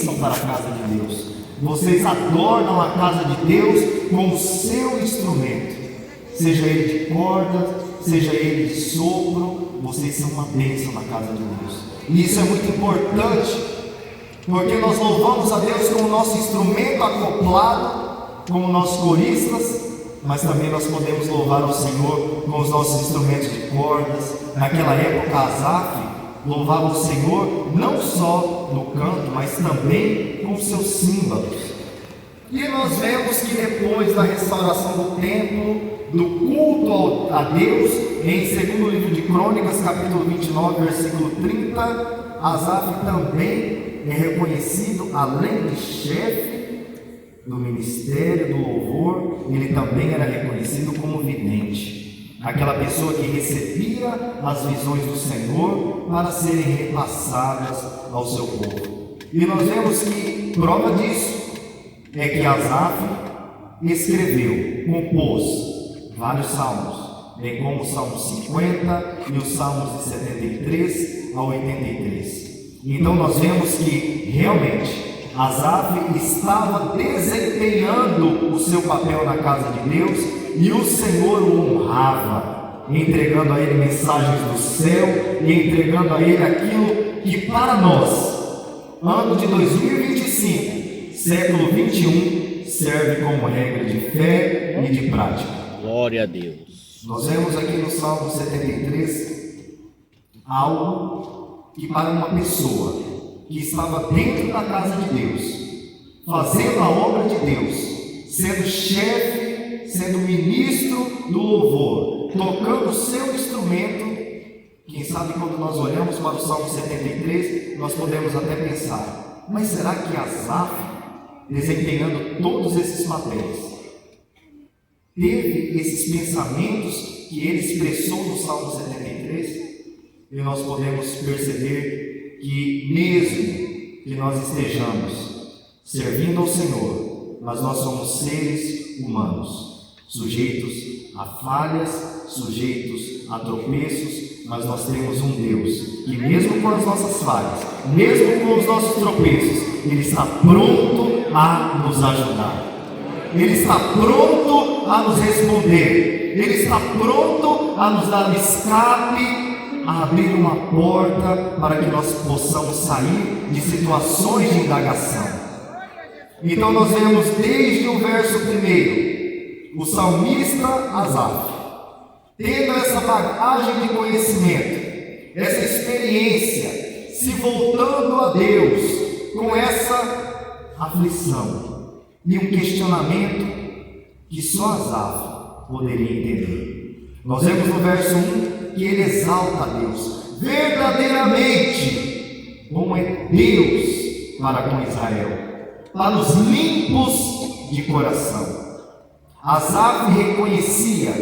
bênção para a casa de Deus. Vocês adornam a casa de Deus com o seu instrumento, seja ele de corda, seja ele de sopro. Vocês são uma bênção na casa de Deus. E isso é muito importante, porque nós louvamos a Deus com o nosso instrumento acoplado, como nossos coristas, mas também nós podemos louvar o Senhor com os nossos instrumentos de cordas. Naquela época, Asaf louvava o Senhor não só no canto, mas também com seus símbolos. E nós vemos que depois da restauração do templo, do culto a Deus, em 2º livro de Crônicas, capítulo 29, versículo 30, Asaf também é reconhecido, além de chefe do ministério do louvor, ele também era reconhecido como vidente, aquela pessoa que recebia as visões do Senhor para serem repassadas ao seu povo. E nós vemos que prova disso é que Asaf escreveu, compôs vários salmos, bem como o Salmo 50 e os Salmos de 73 a 83. Então nós vemos que realmente Asaf estava desempenhando o seu papel na casa de Deus, e o Senhor o honrava, entregando a ele mensagens do céu e entregando a ele aquilo que para nós, ano de 2025, século 21, serve como regra de fé e de prática. Glória a Deus. Nós vemos aqui no Salmo 73 algo que para uma pessoa que estava dentro da casa de Deus, fazendo a obra de Deus, sendo chefe, sendo ministro do louvor, tocando o seu instrumento, quem sabe quando nós olhamos para o Salmo 73, nós podemos até pensar, mas será que Asaf, desempenhando todos esses papéis, teve esses pensamentos que ele expressou no Salmo 73? E nós podemos perceber que mesmo que nós estejamos servindo ao Senhor, mas nós somos seres humanos, sujeitos a falhas, sujeitos a tropeços, mas nós temos um Deus que mesmo com as nossas falhas, mesmo com os nossos tropeços, Ele está pronto a nos ajudar. Ele está pronto a nos responder. Ele está pronto a nos dar escape, a abrir uma porta para que nós possamos sair de situações de indagação. Então nós vemos desde o verso 1, o salmista Asaf, tendo essa bagagem de conhecimento, essa experiência, se voltando a Deus com essa aflição e um questionamento que só Asaf poderia entender. Nós vemos no verso 1 que ele exalta a Deus. Verdadeiramente bom é Deus para com Israel, para os limpos de coração. Asaf reconhecia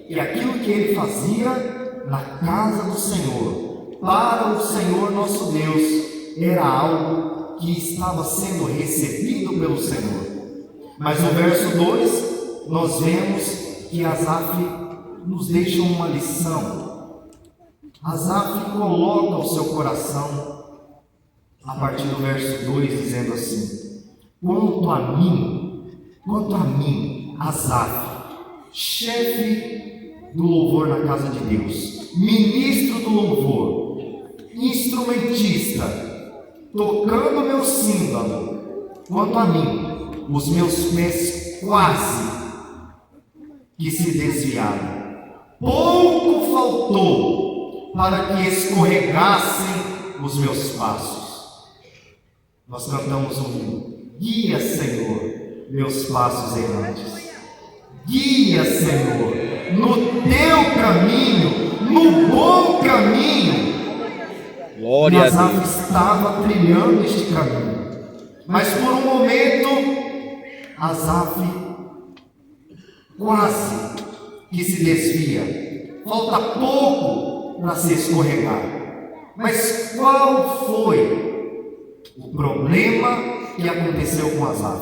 que aquilo que ele fazia na casa do Senhor, para o Senhor nosso Deus, era algo que estava sendo recebido pelo Senhor. Mas no verso 2, nós vemos que Asaf nos deixa uma lição. Asaf coloca o seu coração, a partir do verso 2, dizendo assim: quanto a mim, Asaf, chefe do louvor na casa de Deus, ministro do louvor, instrumentista, tocando meu símbolo, quanto a mim, os meus pés quase que se desviaram, pouco faltou para que escorregassem os meus passos. Nós cantamos um: guia, Senhor, meus passos errantes. Guia, Senhor, no teu caminho, no bom caminho. Glória a Deus. Asaf estava trilhando este caminho, mas por um momento Asaf quase que se desvia. Falta pouco para se escorregar. Mas qual foi o problema que aconteceu com Asaf?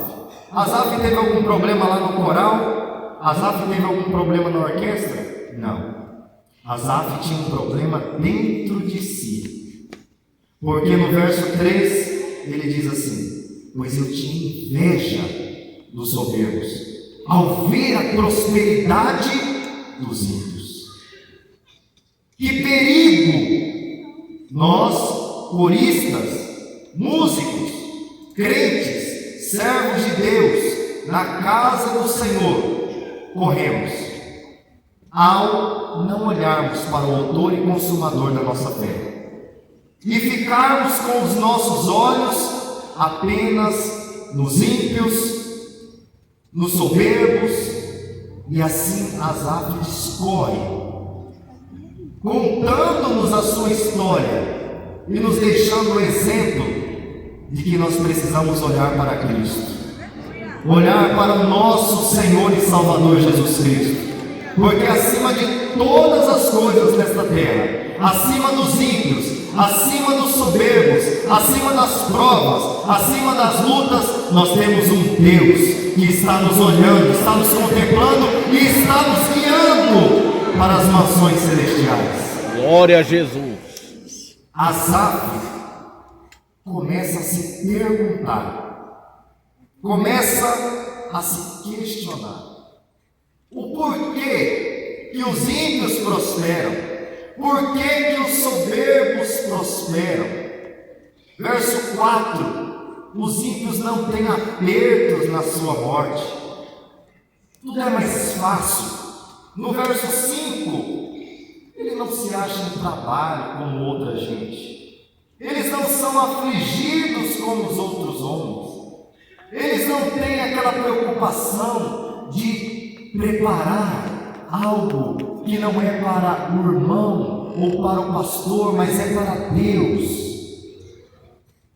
Asaf teve algum problema lá no coral? Asaf teve algum problema na orquestra? Não. Asaf tinha um problema dentro de si. Porque no verso 3 ele diz assim: pois eu tinha inveja dos soberbos, ao ver a prosperidade dos ímpios. Que perigo! Nós, coristas, músicos, crentes, servos de Deus, na casa do Senhor, corremos ao não olharmos para o autor e consumador da nossa fé e ficarmos com os nossos olhos apenas nos ímpios, nos soberbos, e assim Asaf discorre, contando-nos a sua história e nos deixando o exemplo de que nós precisamos olhar para Cristo, olhar para o nosso Senhor e Salvador Jesus Cristo, porque acima de todas as coisas nesta terra, acima dos ímpios, acima dos soberbos, acima das provas, acima das lutas, nós temos um Deus que está nos olhando, está nos contemplando e está nos guiando para as mansões celestiais. Glória a Jesus. Asaf começa a se perguntar, começa a se questionar o porquê que os ímpios prosperam, porquê que os soberbos prosperam. Verso 4: os ímpios não têm apertos na sua morte, tudo é mais fácil. No verso 5, ele não se acha em trabalho como outra gente, eles não são afligidos como os outros homens, eles não têm aquela preocupação de preparar algo que não é para o irmão ou para o pastor, mas é para Deus.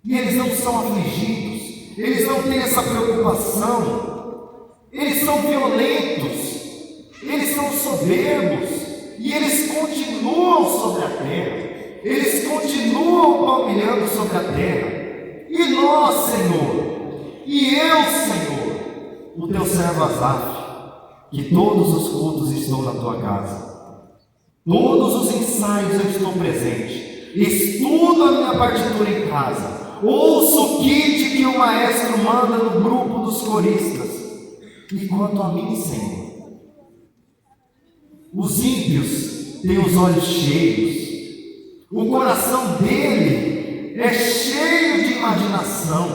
E eles não são afligidos, eles não têm essa preocupação, eles são violentos, eles são soberbos, e eles continuam sobre a terra, eles continuam palmilhando sobre a terra. E nós, Senhor, e eu, Senhor, o teu servo Asaf, que todos os cultos estou na tua casa, todos os ensaios eu estou presente, estudo a minha partitura em casa, ouço o kit que o maestro manda no grupo dos coristas. E quanto a mim, Senhor, os ímpios têm os olhos cheios, o coração dele é cheio de imaginação,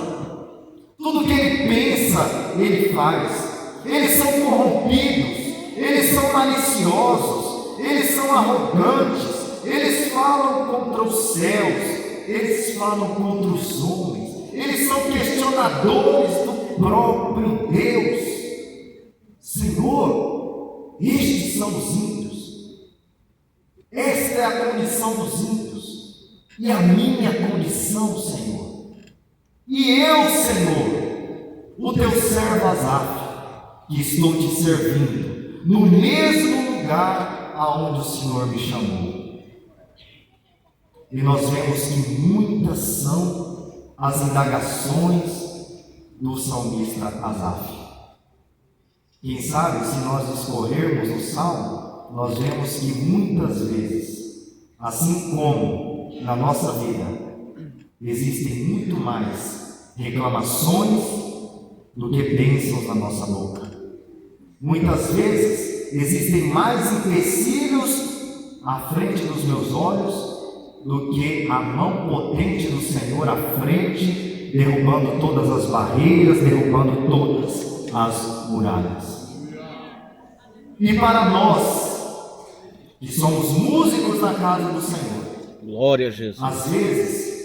tudo que ele pensa, ele faz. Eles são corrompidos, eles são maliciosos, eles são arrogantes, eles falam contra os céus, eles falam contra os homens, eles são questionadores do próprio Deus. Senhor, estes são os ímpios, esta é a condição dos ímpios, e a minha condição, Senhor. E eu, Senhor, o teu servo Asaf, que estou te servindo no mesmo lugar aonde o Senhor me chamou. E nós vemos que muitas são as indagações do salmista Asaf. Quem sabe, se nós escorrermos o salmo, nós vemos que muitas vezes, assim como na nossa vida, existem muito mais reclamações do que bênçãos na nossa boca. Muitas vezes existem mais empecilhos à frente dos meus olhos do que a mão potente do Senhor à frente, derrubando todas as barreiras, derrubando todas as muralhas. E para nós, que somos músicos na casa do Senhor, glória a Jesus, às vezes,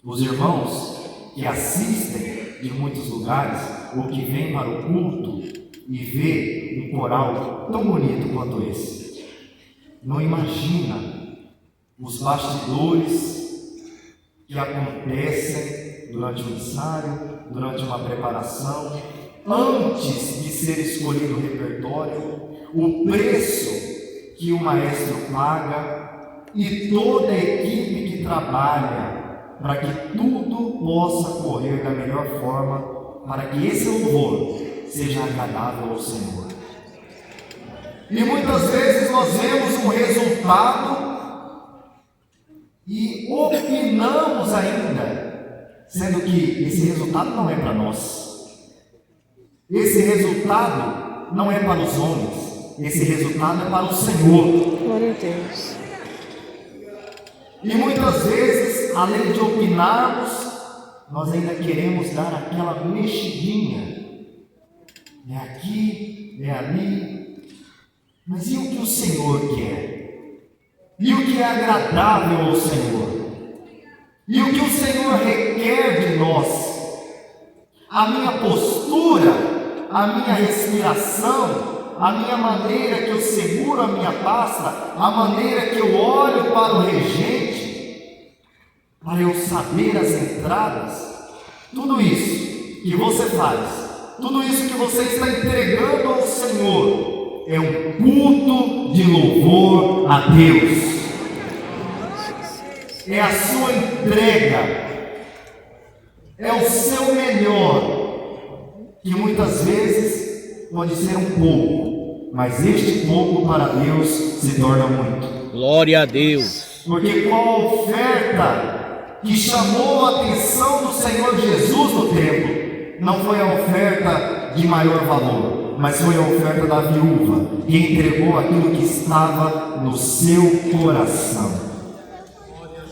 os irmãos que assistem de muitos lugares, ou que vêm para o culto e vê um coral tão bonito quanto esse, não imagina os bastidores que acontecem durante o ensaio, durante uma preparação, antes de ser escolhido o repertório, o preço que o maestro paga e toda a equipe que trabalha para que tudo possa correr da melhor forma, para que esse louvor seja agradável ao Senhor. E muitas vezes nós vemos um resultado e opinamos ainda sendo que esse resultado não é para nós. Esse resultado não é para os homens, esse resultado é para o Senhor. Glória a Deus. E muitas vezes, além de opinarmos, nós ainda queremos dar aquela mexidinha. É aqui, é ali. Mas e o que o Senhor quer? E o que é agradável ao Senhor? E o que o Senhor requer de nós? A minha postura, a minha respiração, a minha maneira que eu seguro a minha pasta, a maneira que eu olho para o regente, para eu saber as entradas, tudo isso que você faz, tudo isso que você está entregando ao Senhor, é um culto de louvor a Deus. É a sua entrega, é o seu melhor, que muitas vezes pode ser um pouco, mas este pouco para Deus se torna muito. Glória a Deus. Porque qual a oferta que chamou a atenção do Senhor Jesus no templo? Não foi a oferta de maior valor, mas foi a oferta da viúva, que entregou aquilo que estava no seu coração.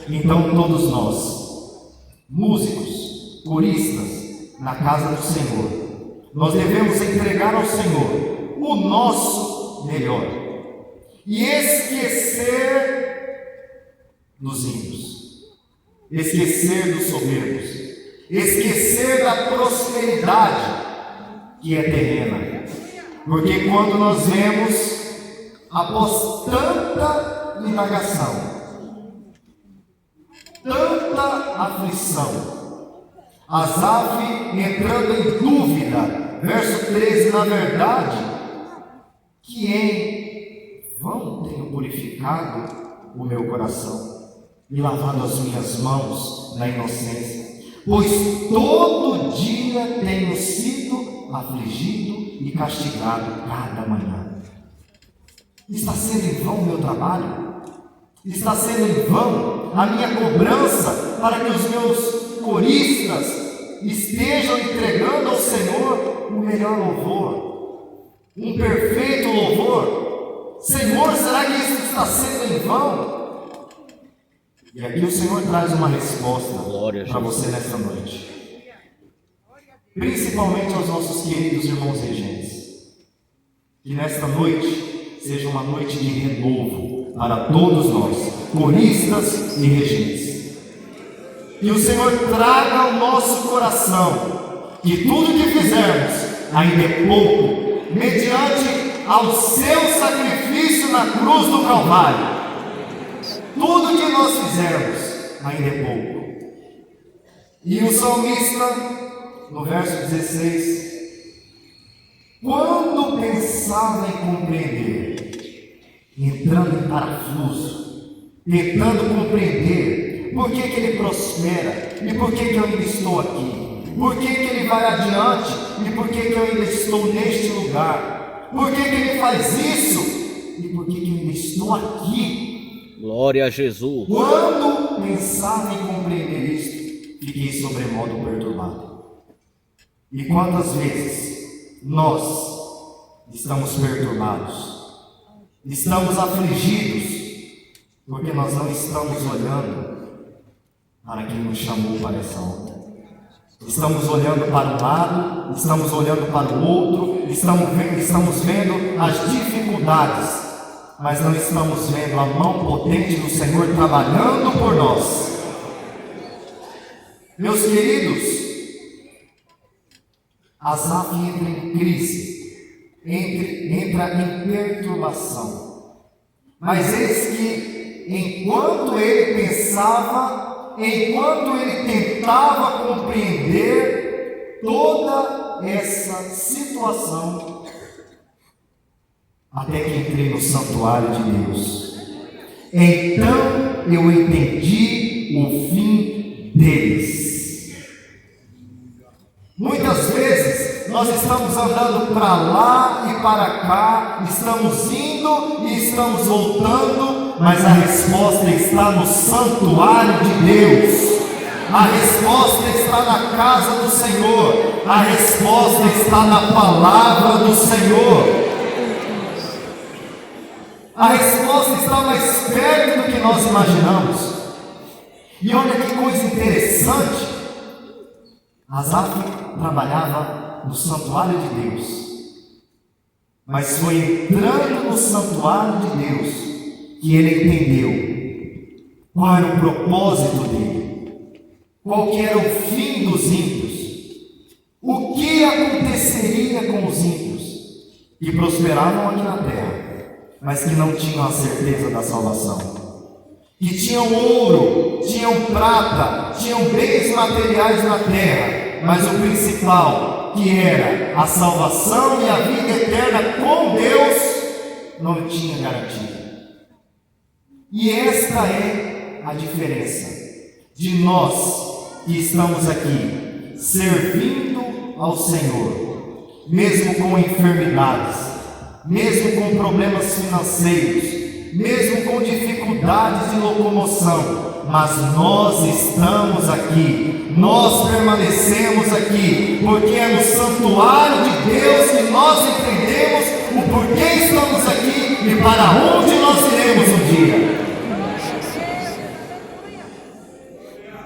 Então todos nós, músicos, coristas, na casa do Senhor, nós devemos entregar ao Senhor o nosso melhor e esquecer dos ímpios, esquecer dos soberbos, esquecer da prosperidade que é terrena, porque quando nós vemos, após tanta indagação, tanta aflição, Asaf entrando em dúvida, verso 13, na verdade, que em vão tenho purificado o meu coração e lavado as minhas mãos na inocência, pois todo dia tenho sido afligido e castigado cada manhã. Está sendo em vão o meu trabalho? Está sendo em vão a minha cobrança para que os meus coristas estejam entregando ao Senhor o melhor louvor, um perfeito louvor? Senhor, será que isso está sendo em vão? E aqui o Senhor traz uma resposta para você nesta noite, principalmente aos nossos queridos irmãos regentes, que nesta noite seja uma noite de renovo para todos nós, coristas e regentes. Que o Senhor traga ao nosso coração que tudo que fizermos ainda é pouco, mediante ao seu sacrifício na cruz do Calvário. Tudo que nós fizermos ainda é pouco. E o salmista, no verso 16, quando pensava em compreender, entrando em parafuso, tentando compreender por que ele prospera e por que eu ainda estou aqui, por que ele vai adiante e por que eu ainda estou neste lugar, por que ele faz isso e por que eu ainda estou aqui. Glória a Jesus. Quando pensava em compreender isto, fiquei sobremodo perturbado. E quantas vezes nós estamos perturbados, estamos afligidos, porque nós não estamos olhando para quem nos chamou para essa obra. Estamos olhando para um lado, estamos olhando para o outro, estamos vendo as dificuldades, mas não estamos vendo a mão potente do Senhor trabalhando por nós. Meus queridos, Asaf entra em crise, entra em perturbação. Mas eis que, enquanto ele pensava, enquanto ele tentava compreender toda essa situação, até que entrei no santuário de Deus, então eu entendi o fim deles. Muitas vezes nós estamos andando para lá e para cá, estamos indo e estamos voltando, mas a resposta está no santuário de Deus. A resposta está na casa do Senhor. A resposta está na palavra do Senhor. A resposta está mais perto do que nós imaginamos. E olha que coisa interessante. Asaf trabalhava no santuário de Deus, mas foi entrando no santuário de Deus que ele entendeu qual era o propósito dele, qual que era o fim dos ímpios, o que aconteceria com os ímpios que prosperavam aqui na terra, mas que não tinham a certeza da salvação, que tinham ouro, tinham prata, tinham bens materiais na terra, mas o principal, que era a salvação e a vida eterna com Deus, não tinha garantia. E esta é a diferença de nós que estamos aqui servindo ao Senhor, mesmo com enfermidades, mesmo com problemas financeiros, mesmo com dificuldades de locomoção, mas nós estamos aqui, nós permanecemos aqui, porque é no santuário de Deus que nós entendemos o porquê estamos aqui e para onde nós iremos um dia.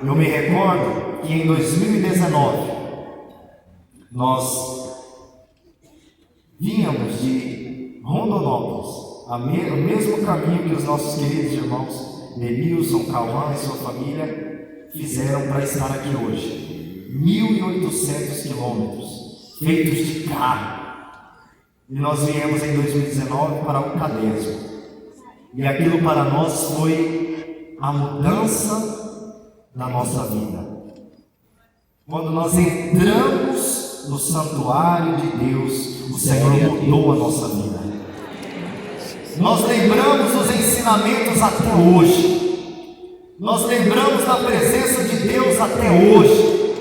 Eu me recordo que em 2019 nós vínhamos de Rondonópolis, o mesmo caminho que os nossos queridos irmãos Denilson, Cauã e sua família fizeram para estar aqui hoje. 1.800 quilômetros feitos de carro. E nós viemos em 2019 para o Cadésio. E aquilo para nós foi a mudança da nossa vida. Quando nós entramos no santuário de Deus, o Senhor mudou a nossa vida. Nós lembramos os ensinamentos até hoje. Nós lembramos da presença de Deus até hoje.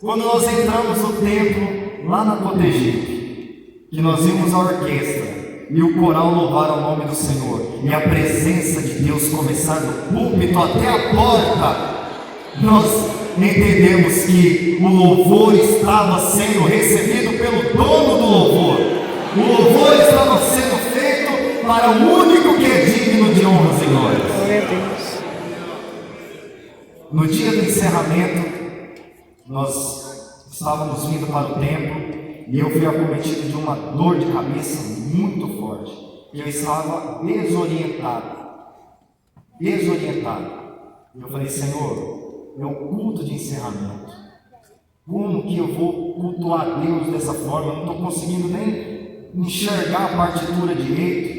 Quando nós entramos no templo, lá na Cotegipe, que nós vimos a orquestra e o coral louvar o nome do Senhor, e a presença de Deus começar do púlpito até a porta, nós entendemos que o louvor estava sendo recebido pelo dono do louvor. O louvor estava sendo feito para o único que é digno de honras e glórias. Glória a Deus. No dia do encerramento, nós estávamos vindo para o templo e eu fui acometido de uma dor de cabeça muito forte. Eu estava desorientado. E eu falei: Senhor, é o culto de encerramento. Como que eu vou cultuar Deus dessa forma? Eu não estou conseguindo nem enxergar a partitura direito.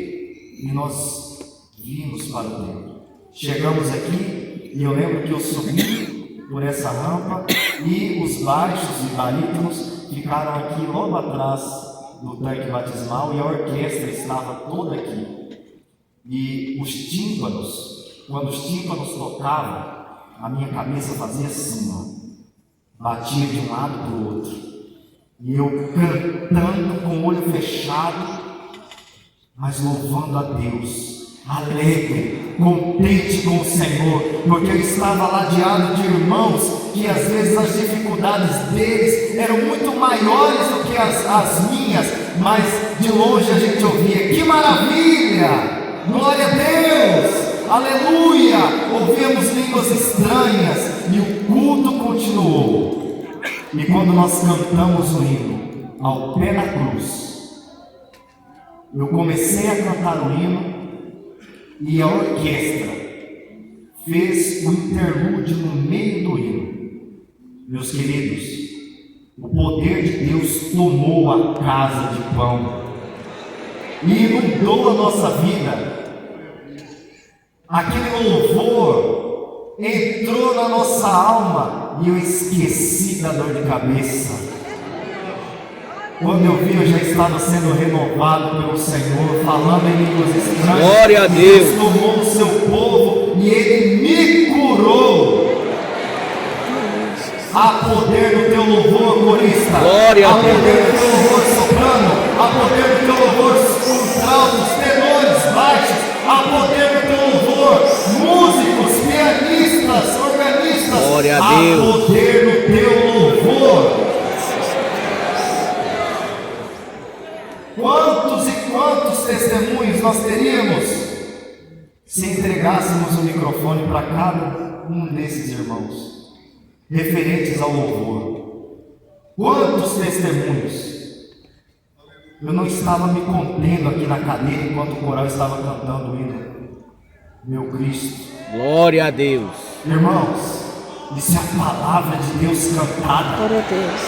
E nós vimos para o templo. Chegamos aqui e eu lembro que eu subi por essa rampa e os baixos e barítonos ficaram aqui logo atrás do tanque batismal e a orquestra estava toda aqui. E os tímpanos, quando os tímpanos tocavam, a minha cabeça fazia assim, ó, batia de um lado para o outro. E eu cantando com o olho fechado, mas louvando a Deus, alegre, contente com o Senhor, porque eu estava ladeado de irmãos que às vezes as dificuldades deles eram muito maiores do que as minhas, mas de longe a gente ouvia: que maravilha, glória a Deus, aleluia, ouvíamos línguas estranhas e o culto continuou. E quando nós cantamos o hino ao pé da cruz, eu comecei a cantar o hino e a orquestra fez o interlúdio no meio do hino. Meus queridos, o poder de Deus tomou a casa de pão e inundou a nossa vida. Aquele louvor entrou na nossa alma e eu esqueci da dor de cabeça. Quando eu vi, eu já estava sendo renovado pelo Senhor, falando em línguas estranhas. Glória a Deus. Deus tomou o seu povo e Ele me curou. Há poder no teu louvor, corista. Glória a Há Deus. poder no teu louvor, soprano. Há poder no teu louvor, contraltos, tenores, baixos. Há poder no teu louvor, músicos, pianistas, organistas. Glória a há Deus. poder no teu louvor. Quantos e quantos testemunhos nós teríamos se entregássemos o microfone para cada um desses irmãos, referentes ao louvor? Quantos testemunhos? Eu não estava me contendo aqui na cadeira enquanto o coral estava cantando o hino Meu Cristo. Glória a Deus. Irmãos, isso é a palavra de Deus cantada. Glória a Deus.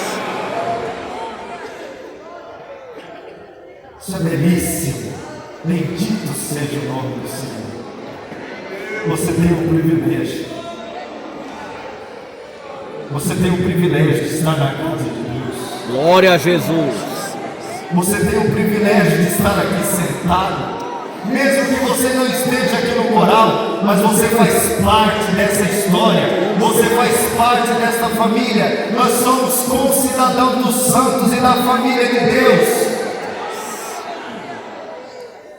Isso é belíssimo. Bendito seja o nome do Senhor. Você tem o privilégio. Você tem o privilégio de estar na casa de Deus. Glória a Jesus. Você tem o privilégio de estar aqui sentado. Mesmo que você não esteja aqui no coral, mas você faz parte dessa história. Você faz parte dessa família. Nós somos concidadãos dos santos e da família de Deus.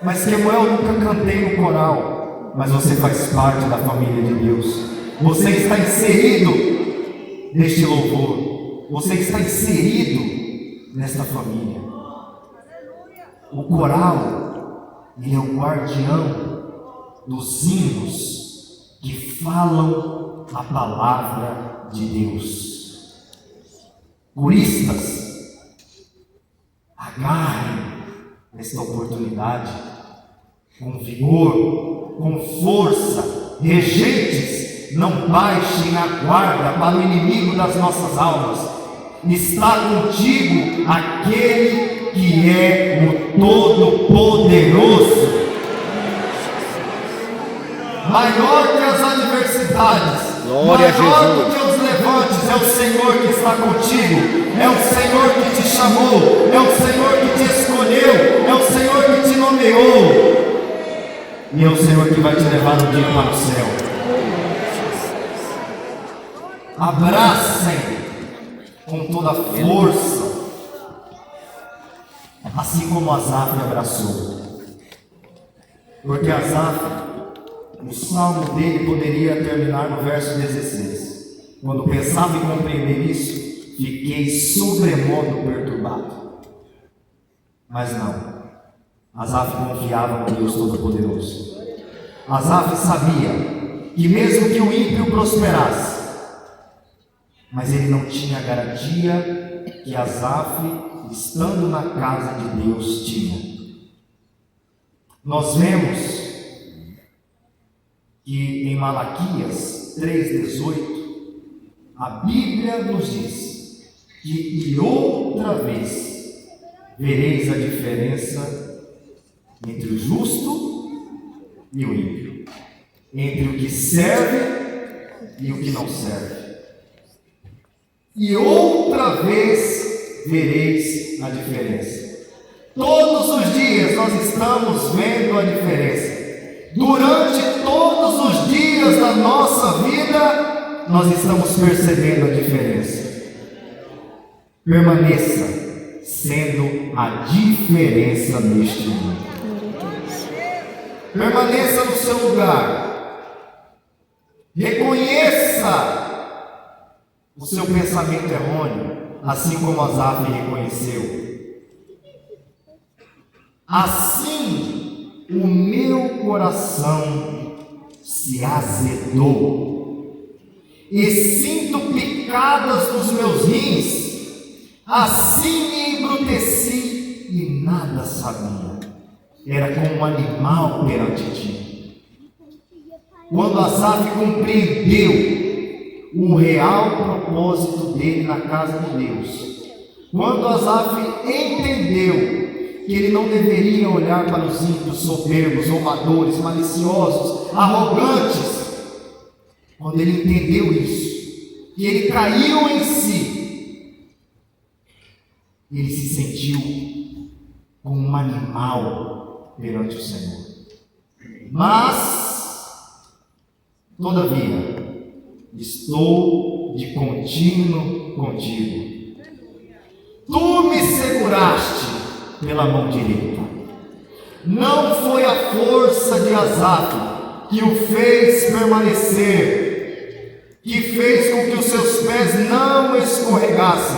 Mas Samuel, eu nunca cantei no coral. Mas você faz parte da família de Deus. Você está inserido neste louvor. Você está inserido nesta família. O coral, ele é o guardião dos hinos que falam a palavra de Deus. Coristas, agarrem esta oportunidade com vigor, com força. Regentes, não baixem a guarda para o inimigo das nossas almas. Está contigo aquele que é o Todo-Poderoso. Maior que as adversidades, Glória a maior Jesus. do que os levantes, é o Senhor que está contigo, é o Senhor que te chamou, é o Senhor que te escolheu, é o Senhor que te nomeou, e é o Senhor que vai te levar um dia para o céu. Abracem com toda a força, assim como Asaf abraçou. Porque Asaf, o salmo dele poderia terminar no verso 16. Quando pensava em compreender isso, fiquei sobremodo perturbado. Mas não, Asaf confiava no Deus Todo-Poderoso. Asaf sabia que mesmo que o ímpio prosperasse, mas ele não tinha a garantia que Asaf, estando na casa de Deus, tinha. Nós vemos que em Malaquias 3,18, a Bíblia nos diz que, e outra vez, vereis a diferença entre o justo e o ímpio, entre o que serve e o que não serve. E outra vez vereis a diferença. Todos os dias nós estamos vendo a diferença. Durante todos os dias da nossa vida, nós estamos percebendo a diferença. Permaneça sendo a diferença neste mundo. Permaneça no seu lugar. Reconheça o seu pensamento errôneo, assim como Asaf reconheceu. Assim, o meu coração se azedou, e sinto picadas nos meus rins, assim me embruteci e nada sabia. Era como um animal perante ti. Quando Asaf compreendeu o real propósito dele na casa de Deus, quando Asaf entendeu que ele não deveria olhar para os ímpios soberbos, roubadores, maliciosos, arrogantes, quando ele entendeu isso, que ele caiu em si, ele se sentiu como um animal perante o Senhor. Mas, todavia, estou de contínuo contigo. Tu me seguraste pela mão direita. Não foi a força de Asaf que o fez permanecer, que fez com que os seus pés não escorregassem,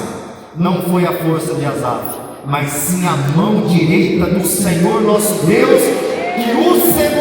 não foi a força de Asaf, mas sim a mão direita do Senhor nosso Deus, que o segurou.